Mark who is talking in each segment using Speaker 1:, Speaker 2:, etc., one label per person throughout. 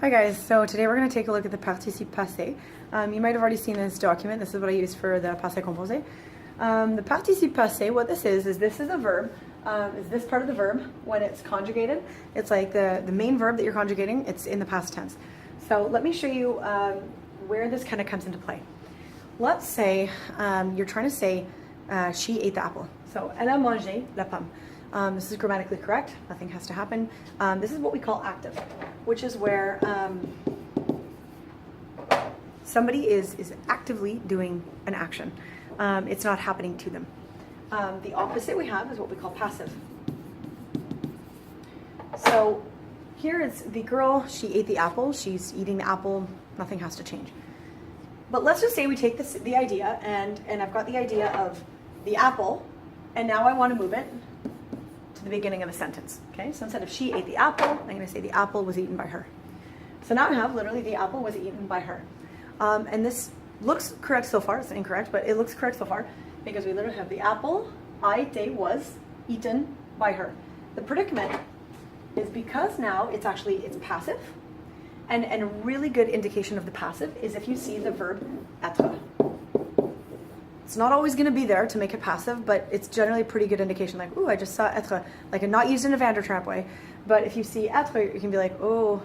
Speaker 1: Hi guys, so today we're going to take a look at the Participe Passe. You might have already seen this document. This is what I use for the Passé Composé. The Participe Passe, what this is a verb, is this part of the verb when it's conjugated. It's like the main verb that you're conjugating, it's in the past tense. So let me show you where this kind of comes into play. Let's say you're trying to say she ate the apple. So, elle a mangé la pomme. This is grammatically correct. Nothing has to happen. This is what we call active, which is where somebody is actively doing an action. It's not happening to them. The opposite we have is what we call passive. So here is the girl, she ate the apple. She's eating the apple. Nothing has to change. But let's just say we take the idea, and I've got the idea of the apple, and now I want to move it to the beginning of a sentence. Okay, so instead of she ate the apple, I'm going to say the apple was eaten by her. So now I have literally the apple was eaten by her. And this looks correct so far. It's incorrect, but it looks correct so far because we literally have the apple, a été, was eaten by her. The predicament is because now it's passive. And a really good indication of the passive is if you see the verb être. It's not always going to be there to make it passive, but it's generally a pretty good indication. Like, ooh, I just saw être, like not used in a Vandertramp way. But if you see être, you can be like, oh,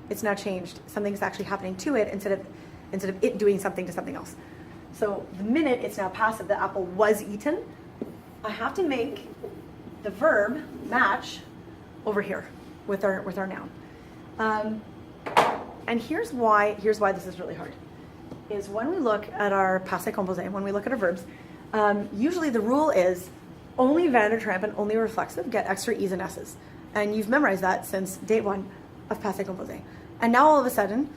Speaker 1: it's now changed. Something's actually happening to it instead of it doing something to something else. So the minute it's now passive, the apple was eaten, I have to make the verb match over here with our noun. And here's why this is really hard. Is when we look at our passé composé, when we look at our verbs, usually the rule is only Vandertramp and only reflexive get extra E's and S's. And you've memorized that since day one of passé composé. And now all of a sudden,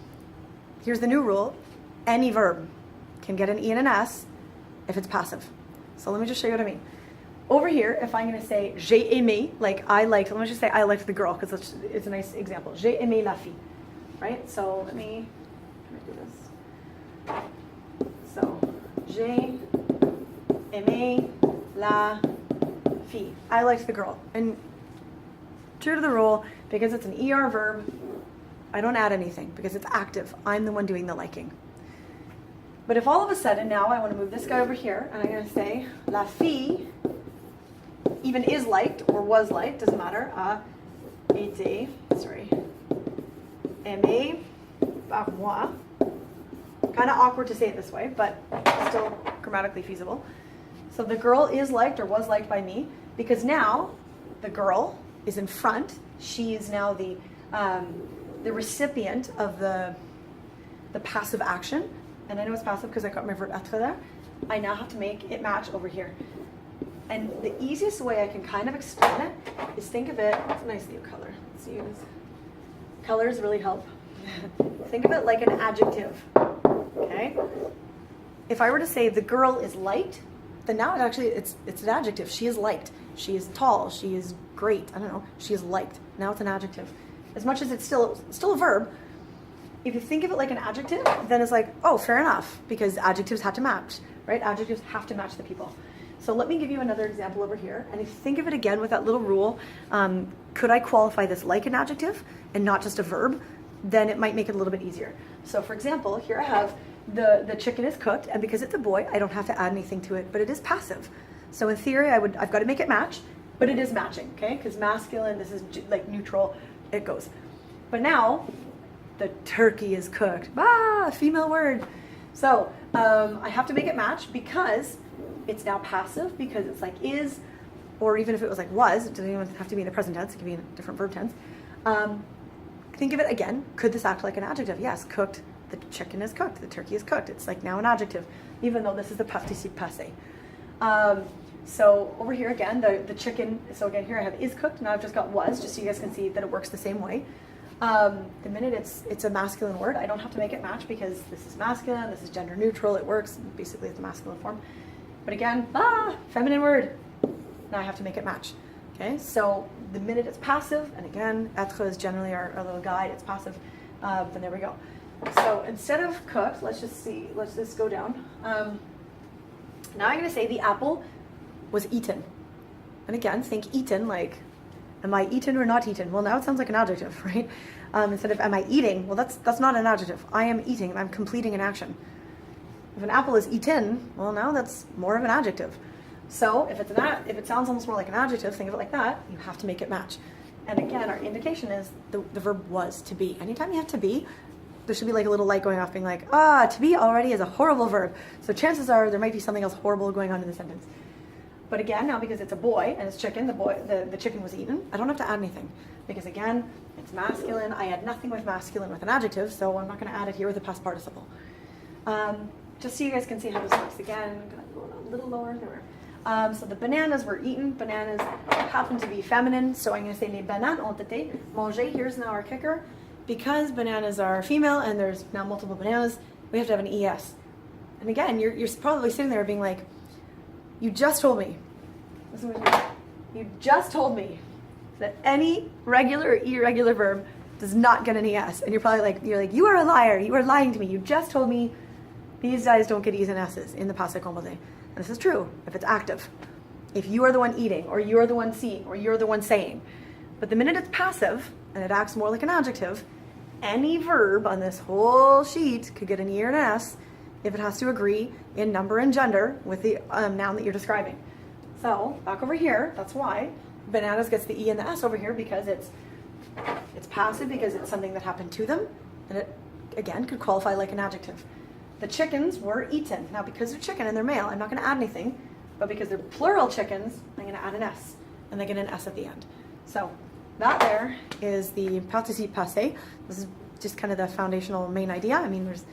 Speaker 1: here's the new rule, any verb can get an E and an S if it's passive. So let me just show you what I mean. Over here, if I'm going to say j'ai aimé, like I liked, let me just say I liked the girl because it's a nice example. J'ai aimé la fille, right? So let me do this. So, j'ai aimé la fille. I liked the girl. And true to the rule, because it's an ER verb, I don't add anything because it's active. I'm the one doing the liking. But if all of a sudden now I want to move this guy over here and I'm going to say la fille even is liked or was liked, doesn't matter, a été, aimé par moi. Kind of awkward to say it this way, but still grammatically feasible. So the girl is liked or was liked by me because now the girl is in front. She is now the recipient of the passive action. And I know it's passive because I got my verb être there. I now have to make it match over here. And the easiest way I can kind of explain it is think of it, it's a nice new color. Let's use. Colors really help. Think of it like an adjective. Okay. If I were to say the girl is liked, then now it's an adjective. She is liked. She is tall. She is great. I don't know. She is liked. Now it's an adjective. As much as it's still a verb, if you think of it like an adjective, then it's like, oh, fair enough, because adjectives have to match, right? Adjectives have to match the people. So let me give you another example over here. And if you think of it again with that little rule, could I qualify this like an adjective and not just a verb? Then it might make it a little bit easier. So for example, here I have the chicken is cooked, and because it's a boy, I don't have to add anything to it, but it is passive. So in theory, I've got to make it match, but it is matching, okay? Because masculine, this is like neutral, it goes. But now, the turkey is cooked. Ah, female word. So I have to make it match because it's now passive, because it's like is, or even if it was like was, it doesn't even have to be in the present tense, it can be in a different verb tense. Think of it again. Could this act like an adjective? Yes, cooked. The chicken is cooked. The turkey is cooked. It's like now an adjective, even though this is the participe passé. So over here again, the chicken. So again, here I have is cooked. Now I've just got was, just so you guys can see that it works the same way. The minute it's a masculine word, I don't have to make it match because this is masculine. This is gender neutral. It works basically as the masculine form. But again, feminine word. Now I have to make it match. Okay, so the minute it's passive, and again, être is generally our little guide, it's passive, then there we go. So instead of cooked, let's just go down. Now I'm going to say the apple was eaten. And again, think eaten like Am I eaten or not eaten? Well, now it sounds like an adjective, right? instead of am I eating? Well, that's not an adjective. I am eating. I'm completing an action. If an apple is eaten, well, now that's more of an adjective. So if it sounds almost more like an adjective, think of it like that. You have to make it match. And again, our indication is the verb was, to be. Anytime you have to be, there should be like a little light going off, being like, to be already is a horrible verb. So chances are there might be something else horrible going on in the sentence. But again, now because it's a boy and it's chicken, the chicken was eaten, I don't have to add anything. Because again, it's masculine. I add nothing with masculine with an adjective, so I'm not going to add it here with a past participle. Just so you guys can see how this works. Again, I'm going to go a little lower. There. So the bananas were eaten. Bananas happen to be feminine, so I'm going to say les bananes ont été mangées. Here's now our kicker. Because bananas are female and there's now multiple bananas, we have to have an ES. And again, you're probably sitting there being like, you just told me. Listen to me. You just told me that any regular or irregular verb does not get an ES. And you're probably like, you are a liar. You are lying to me. You just told me these guys don't get E's and S's in the passé composé. And this is true if it's active. If you are the one eating, or you're the one seeing, or you're the one saying. But the minute it's passive, and it acts more like an adjective, any verb on this whole sheet could get an E or an S if it has to agree in number and gender with the noun that you're describing. So, back over here, that's why bananas gets the E and the S over here, because it's passive, because it's something that happened to them, and it, again, could qualify like an adjective. The chickens were eaten. Now, because they're chicken and they're male, I'm not going to add anything, but because they're plural chickens, I'm going to add an S, and they get an S at the end. So, that there is the Participe Passe. This is just kind of the foundational main idea. I mean, there's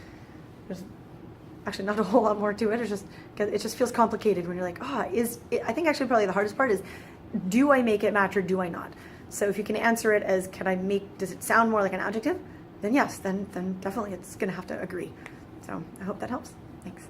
Speaker 1: actually not a whole lot more to it. It just feels complicated when you're like, I think actually probably the hardest part is, do I make it match or do I not? So if you can answer it as, does it sound more like an adjective? Then yes, then definitely it's going to have to agree. So I hope that helps. Thanks.